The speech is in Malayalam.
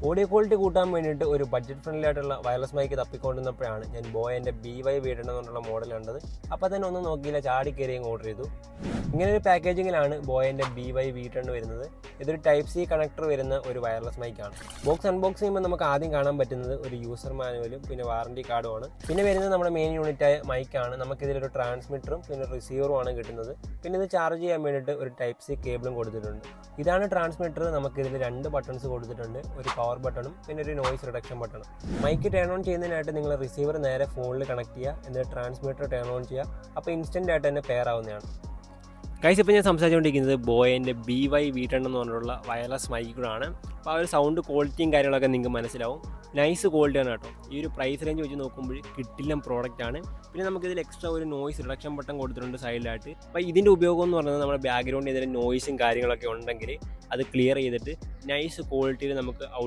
ഓഡിയോ ക്വാളിറ്റി കൂട്ടാൻ വേണ്ടിയിട്ട് ഒരു ബഡ്ജറ്റ് ഫ്രണ്ട്ലി ആയിട്ടുള്ള വയർലെസ് മൈക്ക് തപ്പിക്കൊണ്ടിരുന്നപ്പോഴാണ് ഞാൻ ബോയൻ്റെ BY V10 എന്നുള്ള മോഡൽ കണ്ടത്. അപ്പോൾ തന്നെ ഒന്നും നോക്കിയില്ല, ചാടി കയറിയും ഓർഡർ ചെയ്തു. ഇങ്ങനെ ഒരു പാക്കേജിങ്ങിലാണ് ബോയൻ്റെ BY V10 വരുന്നത്. ഇതൊരു ടൈപ്പ് C കണക്ടർ വരുന്ന ഒരു വയർലെസ് മൈക്കാണ്. ബോക്സ് അൺബോക്സ് ചെയ്യുമ്പോൾ നമുക്ക് ആദ്യം കാണാൻ പറ്റുന്നത് ഒരു യൂസർ മാനുവലും പിന്നെ വാറണ്ടി കാർഡുമാണ്. പിന്നെ വരുന്നത് നമ്മുടെ മെയിൻ യൂണിറ്റായ മൈക്കാണ്. നമുക്കിതിലൊരു ട്രാൻസ്മിറ്ററും പിന്നെ റിസീവറുമാണ് കിട്ടുന്നത്. പിന്നെ ഇത് ചാർജ് ചെയ്യാൻ വേണ്ടിയിട്ട് ഒരു ടൈപ്പ് C കേബിളും കൊടുത്തിട്ടുണ്ട്. ഇതാണ് ട്രാൻസ്മിറ്റർ. നമുക്കിതിൽ 2 ബട്ടൺസ് കൊടുത്തിട്ടുണ്ട്, ഒരു പവർ ബട്ടണും പിന്നെ ഒരു നോയിസ് റിഡക്ഷൻ ബട്ടണും. മൈക്ക് ടേൺ ഓൺ ചെയ്യുന്നതിനായിട്ട് നിങ്ങൾ റിസീവർ നേരെ ഫോണിൽ കണക്ട് ചെയ്യുക, എന്നിട്ട് ട്രാൻസ്മിറ്റർ ടേൺ ഓൺ ചെയ്യുക. അപ്പോൾ ഇൻസ്റ്റൻ്റ് ആയിട്ട് തന്നെ പെയർ ആവുന്നതാണ്. ഗൈസ്, ഇപ്പോൾ ഞാൻ സംസാരിച്ചുകൊണ്ടിരിക്കുന്നത് ബോയൻ്റെ BY V10 എന്ന് പറഞ്ഞിട്ടുള്ള വയർലെസ് മൈക്കുകളാണ്. അപ്പോൾ ആ ഒരു സൗണ്ട് ക്വാളിറ്റിയും കാര്യങ്ങളൊക്കെ നിങ്ങൾക്ക് മനസ്സിലാവും. നൈസ് ക്വാളിറ്റിയാണ് കേട്ടോ. ഈ ഒരു പ്രൈസ് റേഞ്ച് വെച്ച് നോക്കുമ്പോൾ കിട്ടില്ല പ്രോഡക്റ്റാണ്. പിന്നെ നമുക്കിതിൽ എക്സ്ട്രാ ഒരു നോയിസ് റിഡക്ഷൻ ബട്ടൺ കൊടുത്തിട്ടുണ്ട് സൈഡിലായിട്ട്. അപ്പോൾ ഇതിൻ്റെ ഉപയോഗം എന്ന് പറയുന്നത് നമ്മുടെ ബാക്ക്ഗ്രൗണ്ടിൽ ഇതിൽ നോയിസും കാര്യങ്ങളൊക്കെ ഉണ്ടെങ്കിൽ അത് ക്ലിയർ ചെയ്തിട്ട് നൈസ് ക്വാളിറ്റിയിൽ നമുക്ക് ഔട്ട്